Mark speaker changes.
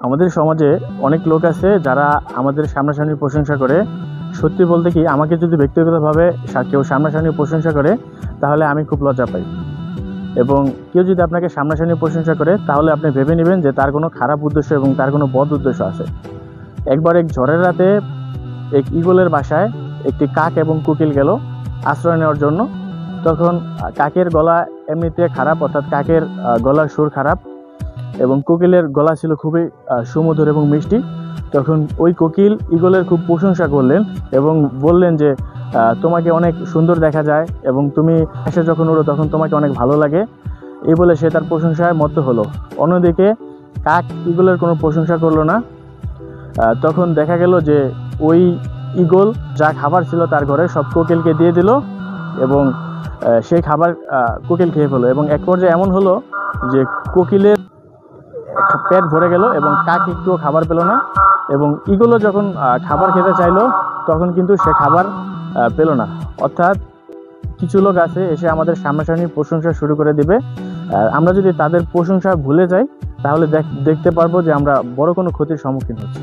Speaker 1: আমাদের সমাজে অনেক লোক আছে যারা আমাদের সামনাসামনি প্রশংসা করে। সত্যি বলতে কি, আমাকে যদি ব্যক্তিগতভাবে কেউ সামনাসামনি প্রশংসা করে তাহলে আমি খুব লজ্জা পাই। এবং কেউ যদি আপনাকে সামনাসামনি প্রশংসা করে তাহলে আপনি ভেবে নেবেন যে তার কোনো খারাপ উদ্দেশ্য এবং তার কোনো বদ উদ্দেশ্য আছে। একবার এক ঝড়ের রাতে এক ঈগলের বাসায় একটি কাক এবং কোকিল গেল আশ্রয় নেওয়ার জন্য। তখন কাকের গলা এমনিতে খারাপ, অর্থাৎ কাকের গলার সুর খারাপ, এবং কোকিলের গলা ছিল খুবই সুমধুর এবং মিষ্টি। তখন ওই কোকিল ঈগলের খুব প্রশংসা করলেন এবং বললেন যে তোমাকে অনেক সুন্দর দেখা যায় এবং তুমি আকাশে যখন উড়ো তখন তোমাকে অনেক ভালো লাগে। এই বলে সে তার প্রশংসায় মত্ত হলো। অন্যদিকে কাক ঈগলের কোনো প্রশংসা করলো না। তখন দেখা গেল যে ওই ঈগল যা খাবার ছিল তার ঘরে সব কোকিলকে দিয়ে দিল এবং সেই খাবার কোকিল খেয়ে ফেলো। এবং এক পর্যায়ে এমন হলো যে কোকিলের পেট ভরে গেল এবং কাক একটুও খাবার পেল না। এবং ঈগলও যখন খাবার খেতে চাইলো তখন কিন্তু সে খাবার পেল না। অর্থাৎ কিছু লোক আছে এসে আমাদের সামনাসামনি প্রশংসা শুরু করে দিবে। আমরা যদি তাদের প্রশংসা ভুলে যাই তাহলে দেখতে পারবো যে আমরা বড় কোনো ক্ষতির সম্মুখীন হচ্ছি।